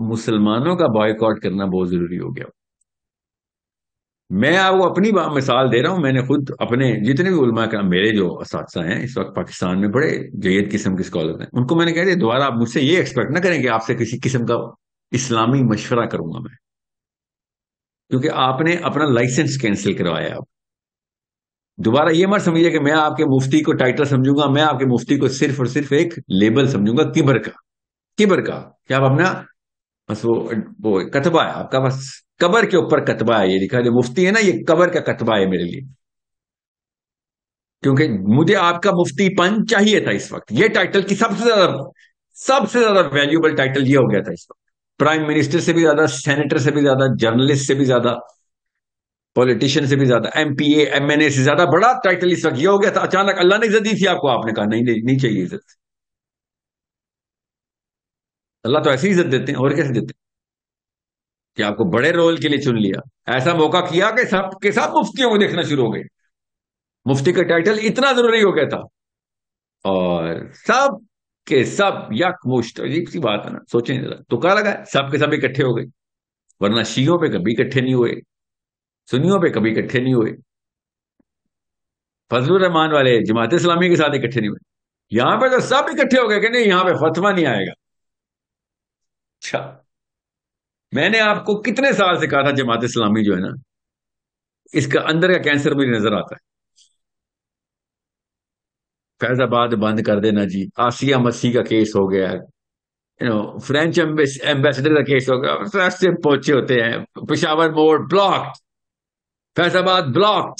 مسلمانوں کا بائیکاٹ کرنا بہت ضروری ہو گیا. میں آپ کو اپنی مثال دے رہا ہوں. میں نے خود اپنے جتنے بھی علماء کرام میرے جو اساتذہ ہیں اس وقت پاکستان میں بڑے جید قسم کے اسکالر ہیں, ان کو میں نے کہہ دیا دوبارہ آپ مجھ سے یہ ایکسپیکٹ نہ کریں کہ آپ سے کسی قسم کا اسلامی مشورہ کروں گا میں, کیونکہ آپ نے اپنا لائسنس کینسل کروایا. آپ دوبارہ یہ مت سمجھیے کہ میں آپ کے مفتی کو ٹائٹل سمجھوں گا. میں آپ کے مفتی کو صرف اور صرف ایک لیبل سمجھوں گا, کبر کا. کبر کا کہ آپ اپنا بس وہ کتبہ ہے آپ کا, بس قبر کے اوپر کتبہ ہے یہ لکھا. جو مفتی ہے نا یہ قبر کا کتبہ ہے میرے لیے, کیونکہ مجھے آپ کا مفتی پن چاہیے تھا اس وقت. یہ ٹائٹل کی سب سے زیادہ ویلیوبل ٹائٹل یہ ہو گیا تھا اس وقت. پرائم منسٹر سے بھی زیادہ, سینیٹر سے بھی زیادہ, جرنلسٹ سے بھی زیادہ, پولیٹیشین سے بھی زیادہ, M P A M N A سے زیادہ بڑا ٹائٹل اس وقت یہ ہو گیا تھا. اچانک اللہ نے عزت دی تھی آپ کو, آپ نے کہا نہیں چاہیے عزت. اللہ تو ایسی عزت دیتے ہیں, اور کیسے دیتے ہیں کہ آپ کو بڑے رول کے لیے چن لیا, ایسا موقع کیا کہ سب کے سب مفتیوں کو دیکھنا شروع ہو گئے. مفتی کا ٹائٹل اتنا ضروری ہو گیا تھا, اور سب کے سب یک مشت. عجیب سی بات ہے نا, سوچیں ذرا, تو کہا لگا سب کے سب اکٹھے ہو گئے. ورنہ شیعوں پہ کبھی اکٹھے نہیں ہوئے, سنیوں پہ کبھی اکٹھے نہیں ہوئے, فضل الرحمان والے جماعت اسلامی کے ساتھ اکٹھے نہیں ہوئے. یہاں پہ تو سب اکٹھے ہو گئے کہ نہیں یہاں پہ فتویٰ نہیں آئے گا. اچھا, میں نے آپ کو کتنے سال سے کہا تھا جماعت اسلامی جو ہے نا اس کا اندر کا کینسر مجھے نظر آتا ہے. فیض آباد بند کر دینا جی, آسیہ مسیح کا کیس ہو گیا ہے, فرینچ ایمبیسڈر کا کیس ہو گیا, سے پہنچے ہوتے ہیں. پشاور موڑ بلاکڈ, فیض آباد بلاکڈ,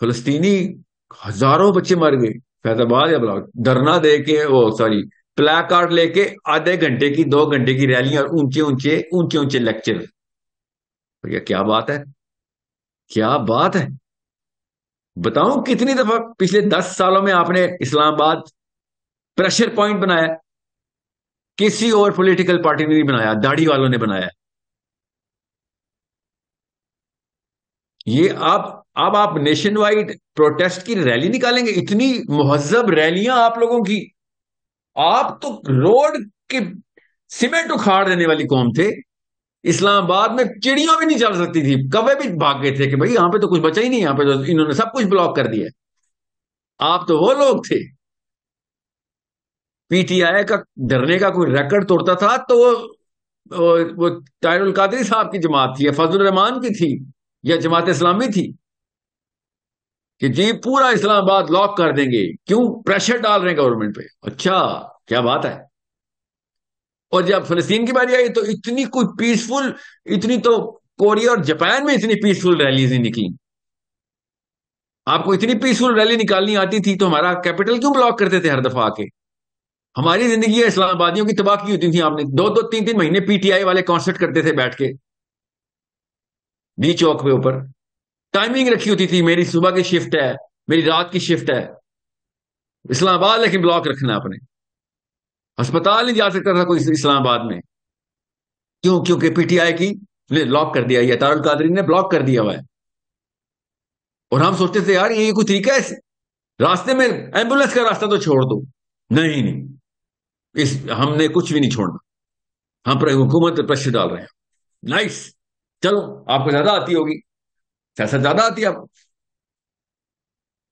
فلسطینی ہزاروں بچے مر گئے فیض آباد یا بلاک دھرنا دے کے, پلا کارڈ لے کے آدھے گھنٹے کی 2 گھنٹے کی ریلیاں اور اونچے لیکچر. کیا بات ہے, کیا بات ہے. بتاؤں کتنی دفعہ پچھلے 10 سالوں میں آپ نے اسلام آباد پریشر پوائنٹ بنایا, کسی اور پولیٹیکل پارٹی نے نہیں بنایا, داڑھی والوں نے بنایا. یہ اب آپ نیشن وائڈ پروٹیسٹ کی ریلی نکالیں گے, اتنی مہذب ریلیاں آپ لوگوں کی. آپ تو روڈ کے سیمنٹ اکھاڑ دینے والی قوم تھے. اسلام آباد میں چڑیاں بھی نہیں چل سکتی تھی, کوے بھی بھاگ گئے تھے کہ بھائی یہاں پہ تو کچھ بچا ہی نہیں, یہاں پہ تو انہوں نے سب کچھ بلاک کر دیا. آپ تو وہ لوگ تھے. پی ٹی آئی کا ڈرنے کا کوئی ریکارڈ توڑتا تھا تو وہ طاہر القادری صاحب کی جماعت تھی یا فضل الرحمان کی تھی یا جماعت اسلامی تھی کہ جی پورا اسلام آباد لاک کر دیں گے. کیوں؟ پریشر ڈال رہے ہیں گورنمنٹ پہ. اچھا, کیا بات ہے. اور جب فلسطین کی باری آئی تو اتنی کوئی پیسفل, اتنی تو کوریا اور جاپان میں اتنی پیسفل ریلیز نہیں نکلی. آپ کو اتنی پیسفل ریلی نکالنی آتی تھی تو ہمارا کیپٹل کیوں بلاک کرتے تھے ہر دفعہ آ کے. ہماری زندگی اسلام آبادیوں کی تباہ کی ہوتی تھی. آپ نے 2 3 مہینے پی ٹی آئی والے کانسرٹ کرتے تھے بیٹھ کے ڈی چوک پہ اوپر. ٹائمنگ رکھی ہوتی تھی, میری صبح کی شفٹ ہے, میری رات کی شفٹ ہے, اسلام آباد لیکن بلاک رکھنا اپنے. ہسپتال نہیں جا سکتا تھا کوئی اسلام آباد میں. کیوں؟ کیونکہ پی ٹی آئی کی نے لاک کر دیا, یا طاہر القادری نے بلاک کر دیا ہوا ہے. اور ہم سوچتے تھے یار یہ کوئی طریقہ ہے, راستے میں ایمبولینس کا راستہ تو چھوڑ دو. نہیں, ہم نے کچھ بھی نہیں چھوڑنا, ہم پر حکومت پر پریشر ڈال رہے ہیں. نائس, چلو آپ کو زیادہ آتی ہوگی, سیاست زیادہ آتی ہے آپ کو,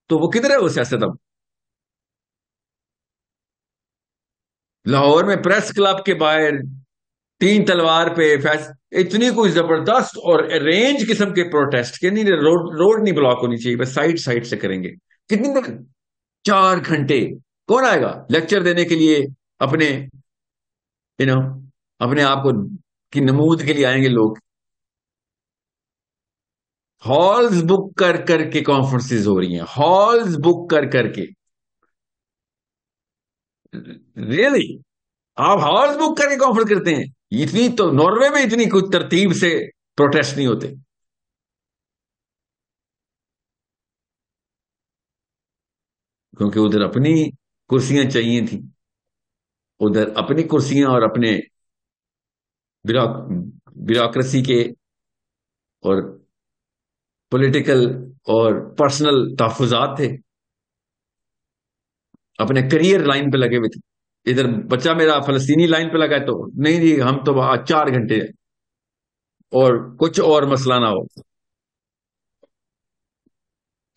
تو وہ کدھر ہے وہ سیاست. اب لاہور میں پریس کلب کے باہر 3 تلوار پہ اتنی کوئی زبردست اور ارینج قسم کے پروٹیسٹ کے نہیں, روڈ نہیں بلاک ہونی چاہیے, بس سائڈ سے کریں گے. کتنی دیر؟ 4 گھنٹے. کون آئے گا لیکچر دینے کے لیے؟ اپنے اپنے آپ کو کی نمود کے لیے آئیں گے لوگ. ہالز بک کر کے کانفرنسز ہو رہی ہیں, ہالز بک کر کے. ریئلی آپ ہالز بک کر کے کانفرنس کرتے ہیں؟ اتنی تو ناروے میں اتنی کچھ ترتیب سے پروٹیسٹ نہیں ہوتے. کیونکہ ادھر اپنی کرسیاں چاہیے تھیں, ادھر اپنی کرسیاں اور اپنے بیوروکریسی کے اور پولیٹیکل اور پرسنل تحفظات تھے, اپنے کریئر لائن پہ لگے ہوئے تھے. ادھر بچہ میرا فلسطینی لائن پہ لگا ہے تو نہیں جی ہم تو 4 گھنٹے اور کچھ اور مسئلہ نہ ہو.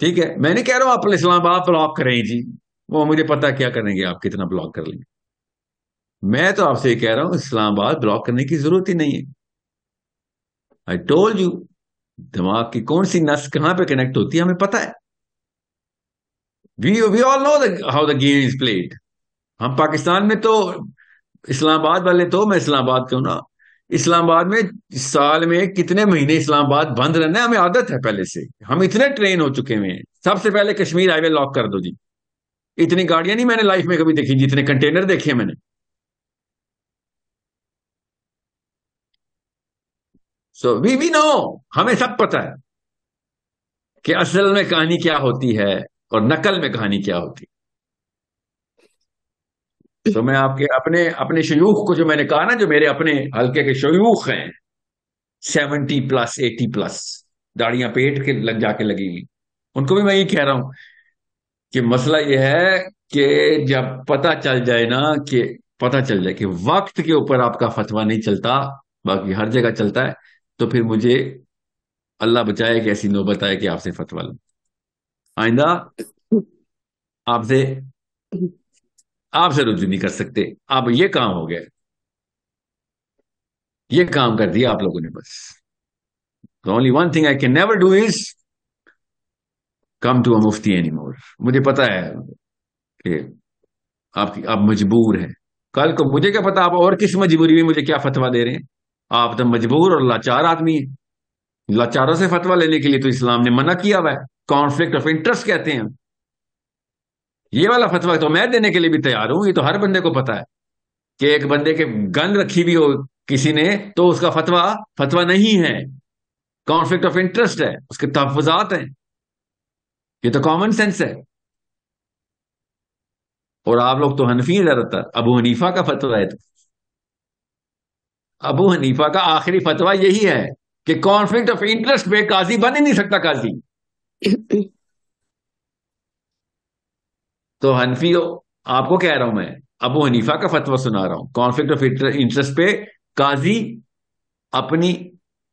ٹھیک ہے میں نہیں کہہ رہا ہوں آپ اسلام آباد بلاک کریں جی, وہ مجھے پتا کیا کریں گے آپ کتنا بلاک کر لیں گے. میں تو آپ سے یہ کہہ رہا ہوں اسلام آباد بلاک کرنے کی ضرورت ہی نہیں ہے. آئی ٹولڈ یو, دماغ کی کون سی نس کہاں پہ کنیکٹ ہوتی ہے ہمیں پتا ہے. We all know how the game is played. ہم پاکستان میں تو اسلام آباد والے تو, میں اسلام آباد کیوں نا, اسلام آباد میں سال میں کتنے مہینے اسلام آباد بند رہنا ہے, ہمیں عادت ہے پہلے سے, ہم اتنے ٹرین ہو چکے ہیں. سب سے پہلے کشمیر ہائی وے لاک کر دو جی. اتنی گاڑیاں نہیں میں نے لائف میں کبھی دیکھی جتنے کنٹینر دیکھے ہیں میں نے. سو وی نو, ہمیں سب پتا ہے کہ اصل میں کہانی کیا ہوتی ہے اور نقل میں کہانی کیا ہوتی ہے. تو میں آپ کے اپنے اپنے شیوخ کو جو میں نے کہا نا, جو میرے اپنے حلقے کے شیوخ ہیں 70+, 80+, داڑیاں پیٹ کے لگ جا کے لگی ہوئی, ان کو بھی میں یہ کہہ رہا ہوں کہ مسئلہ یہ ہے کہ جب پتہ چل جائے نا, کہ پتہ چل جائے کہ وقت کے اوپر آپ کا فتویٰ نہیں چلتا, باقی ہر جگہ چلتا ہے, تو پھر مجھے اللہ بچائے کہ ایسی نوبت آئے کہ آپ سے فتویٰ لوں. آئندہ آپ سے رجوع نہیں کر سکتے. اب یہ کام ہو گیا, یہ کام کر دیا آپ لوگوں نے بس. The only one thing I can never do is come to a mufti anymore. مجھے پتا ہے کہ آپ مجبور ہیں. کل کو مجھے کیا پتا آپ اور کس مجبوری میں مجھے کیا فتویٰ دے رہے ہیں. آپ تو مجبور اور لاچار آدمی ہیں. لاچاروں سے فتویٰ لینے کے لیے تو اسلام نے منع کیا ہوا ہے, کانفلکٹ آف انٹرسٹ کہتے ہیں. یہ والا فتویٰ تو میں دینے کے لیے بھی تیار ہوں, یہ تو ہر بندے کو پتا ہے کہ ایک بندے کے گن رکھی بھی ہو کسی نے تو اس کا فتویٰ نہیں ہے, کانفلکٹ آف انٹرسٹ ہے, اس کے تحفظات ہیں. یہ تو کامن سینس ہے. اور آپ لوگ تو حنفی ہیں زیادہ تر. ابو حنیفہ کا فتویٰ ہے, تو ابو حنیفہ کا آخری فتویٰ یہی ہے کہ کانفلکٹ آف انٹرسٹ پہ قاضی بن ہی نہیں سکتا قاضی. تو حنفی آپ کو کہہ رہا ہوں میں, ابو حنیفہ کا فتویٰ سنا رہا ہوں, کانفلکٹ آف انٹرسٹ پہ قاضی اپنی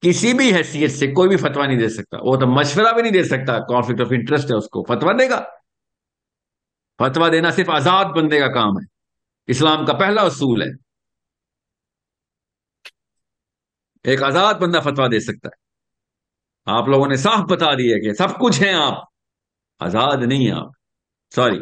کسی بھی حیثیت سے کوئی بھی فتویٰ نہیں دے سکتا. وہ تو مشورہ بھی نہیں دے سکتا, کانفلکٹ آف انٹرسٹ ہے, اس کو فتویٰ دے گا. فتویٰ دینا صرف آزاد بندے کا کام ہے, اسلام کا پہلا اصول ہے. ایک آزاد بندہ فتویٰ دے سکتا ہے. آپ لوگوں نے صاف بتا دیا کہ سب کچھ ہیں آپ, آزاد نہیں ہیں آپ. سوری.